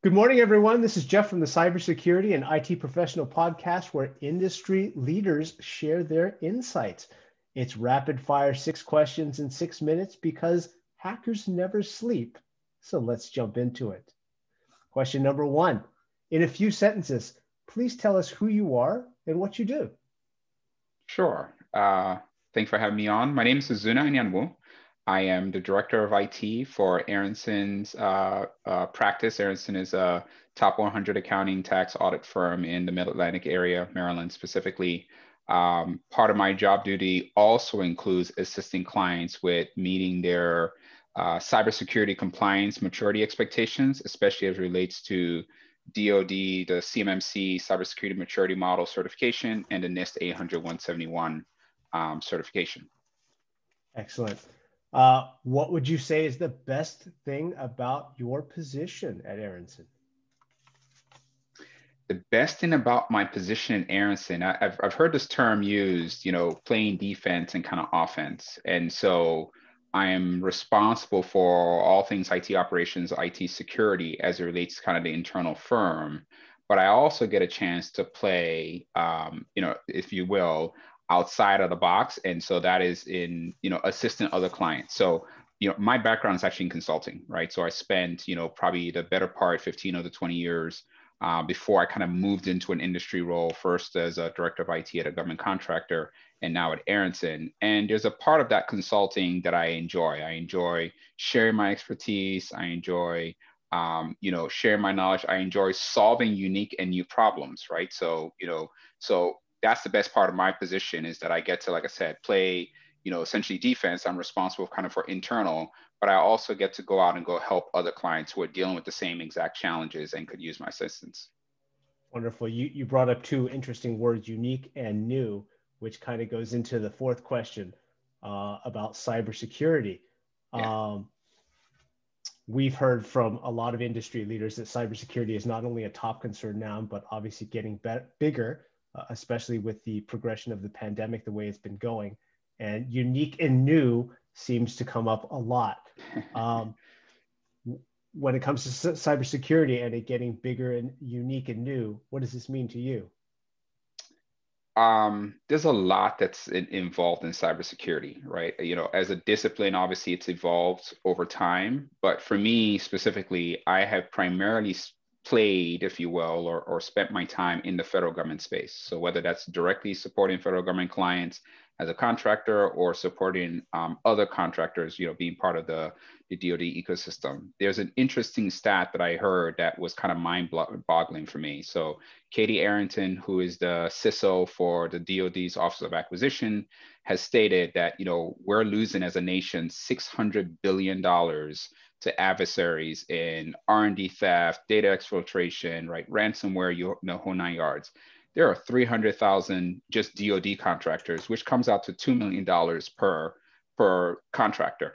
Good morning, everyone. This is Jeff from the Cybersecurity and IT Professional Podcast, where industry leaders share their insights. It's rapid fire, 6 questions in 6 minutes because hackers never sleep. So let's jump into it. Question number one. In a few sentences, please tell us who you are and what you do. Sure. Thanks for having me on. My name is Azunna Anyanwu. I am the Director of IT for Aronson's practice. Aronson is a top 100 accounting tax audit firm in the Mid-Atlantic area, Maryland specifically. Part of my job duty also includes assisting clients with meeting their cybersecurity compliance maturity expectations, especially as it relates to DoD, the CMMC Cybersecurity Maturity Model certification, and the NIST 800-171 certification. Excellent. What would you say is the best thing about your position at Aronson? The best thing about my position in Aronson, I've heard this term used, playing defense and kind of offense. And so I am responsible for all things IT operations, IT security as it relates to kind of the internal firm. But I also get a chance to play, if you will, outside of the box. And so that is in, assisting other clients. So, my background is actually in consulting, right? So I spent, probably the better part, 15 of the 20 years before I kind of moved into an industry role, first as a director of IT at a government contractor, and now at Aronson. And there's a part of that consulting that I enjoy. I enjoy sharing my expertise. I enjoy, sharing my knowledge. I enjoy solving unique and new problems, right? So, so that's the best part of my position is that I get to, like I said, play, essentially defense. I'm responsible kind of for internal, but I also get to go out and go help other clients who are dealing with the same exact challenges and could use my assistance. Wonderful. You brought up two interesting words, unique and new, which kind of goes into the fourth question about cybersecurity. Yeah. We've heard from a lot of industry leaders that cybersecurity is not only a top concern now, but obviously getting bigger, especially with the progression of the pandemic, the way it's been going. And unique and new seems to come up a lot. When it comes to cybersecurity and it getting bigger and unique and new, what does this mean to you? There's a lot that's involved in cybersecurity, right? As a discipline, obviously it's evolved over time, but for me specifically, I have primarily played, if you will, or spent my time in the federal government space. So whether that's directly supporting federal government clients as a contractor or supporting other contractors, being part of the DoD ecosystem. There's an interesting stat that I heard that was kind of mind-boggling for me. So Katie Arrington, who is the CISO for the DoD's Office of Acquisition, has stated that, we're losing as a nation $600 billion to adversaries in R&D theft, data exfiltration, right, ransomware, whole 9 yards. There are 300,000 just DoD contractors, which comes out to $2 million per contractor.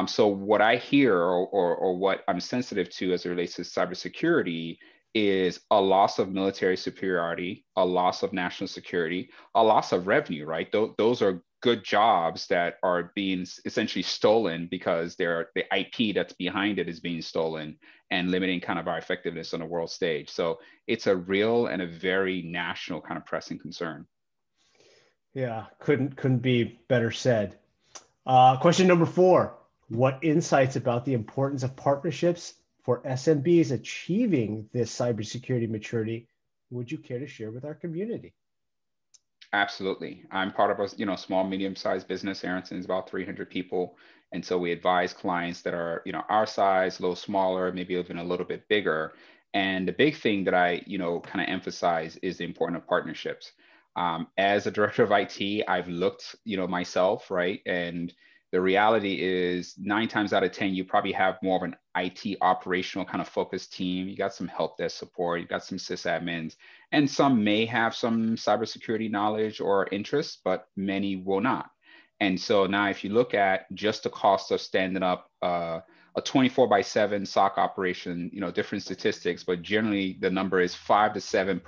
So what I hear or what I'm sensitive to as it relates to cybersecurity is a loss of military superiority, a loss of national security, a loss of revenue, right? Those are good jobs that are being essentially stolen because the IP that's behind it is being stolen and limiting kind of our effectiveness on the world stage. So it's a real and a very national kind of pressing concern. Yeah, couldn't be better said. Question number 4. What insights about the importance of partnerships for SMBs achieving this cybersecurity maturity would you care to share with our community? Absolutely. I'm part of a small, medium-sized business. Aronson is about 300 people. And so we advise clients that are our size, a little smaller, maybe even a little bit bigger. And the big thing that I kind of emphasize is the importance of partnerships. As a director of IT, I've looked myself, right? And the reality is 9 times out of 10, you probably have more of an IT operational kind of focused team. You got some help desk support, you got some sysadmins, and some may have some cybersecurity knowledge or interest, but many will not. And so now if you look at just the cost of standing up a 24/7 SOC operation, different statistics, but generally the number is 5 to 7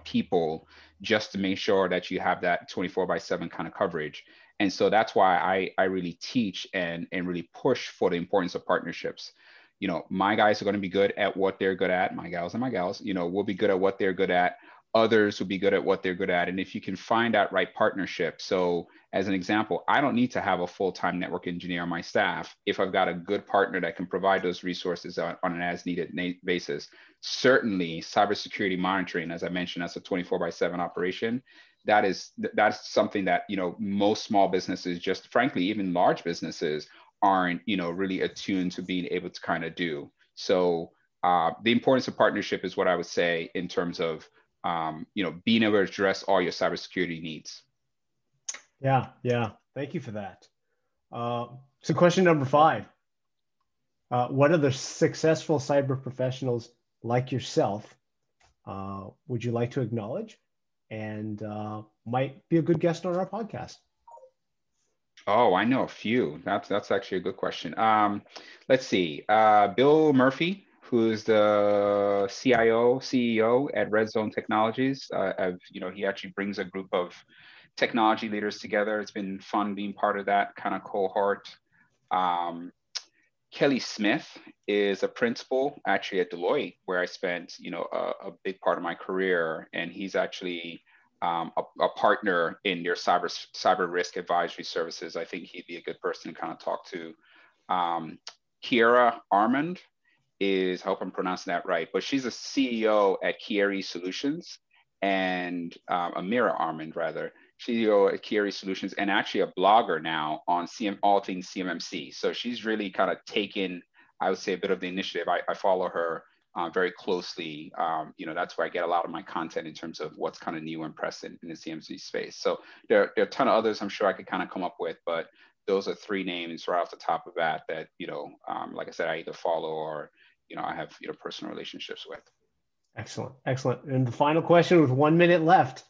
people just to make sure that you have that 24/7 kind of coverage. And so that's why I really teach and really push for the importance of partnerships. my guys are going to be good at what they're good at. My gals and my gals, will be good at what they're good at. Others will be good at what they're good at. And if you can find that right partnership. So as an example, I don't need to have a full-time network engineer on my staff if I've got a good partner that can provide those resources on an as-needed basis. Certainly, cybersecurity monitoring, as I mentioned, that's a 24/7 operation. That's something that most small businesses, just frankly, even large businesses, aren't really attuned to being able to kind of do. So the importance of partnership is what I would say in terms of being able to address all your cybersecurity needs. Yeah. Thank you for that. So question number 5. What other successful cyber professionals like yourself would you like to acknowledge and might be a good guest on our podcast? Oh, I know a few. That's actually a good question. Let's see. Bill Murphy, who's the CIO, CEO at Red Zone Technologies. He actually brings a group of technology leaders together. It's been fun being part of that kind of cohort. Kelly Smith is a principal actually at Deloitte, where I spent, a big part of my career. And he's actually a partner in their cyber risk advisory services. I think he'd be a good person to kind of talk to. Kiera Armand is, I hope I'm pronouncing that right, but she's a CEO at Kieri Solutions, and Amira Armand rather, CEO at Kieri Solutions, and actually a blogger now on all things CMMC. So she's really kind of taken, I would say, a bit of the initiative. I follow her very closely. That's where I get a lot of my content in terms of what's kind of new and pressing in the CMC space. So there are a ton of others I'm sure I could kind of come up with, but those are 3 names right off the top of that, like I said, I either follow or, I have, personal relationships with. Excellent. And the final question with 1 minute left.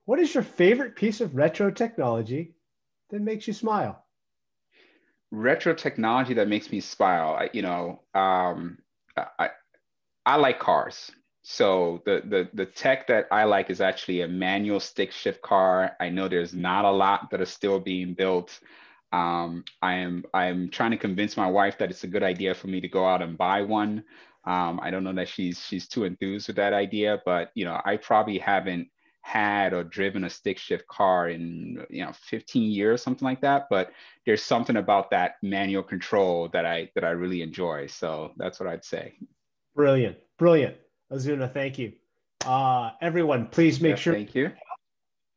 What is your favorite piece of retro technology that makes you smile? Retro technology that makes me smile. I like cars. So the tech that I like is actually a manual stick shift car. I know there's not a lot that are still being built. I am trying to convince my wife that it's a good idea for me to go out and buy one. I don't know that she's too enthused with that idea, but I probably haven't had or driven a stick shift car in 15 years, something like that. But there's something about that manual control that I really enjoy. So that's what I'd say. Brilliant. Azunna, thank you. Everyone, please make sure. Thank you.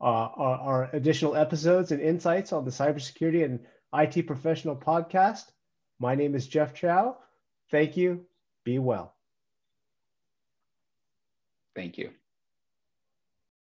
Our additional episodes and insights on the Cybersecurity and IT Professional Podcast. My name is Jeff Chow. Thank you. Be well. Thank you.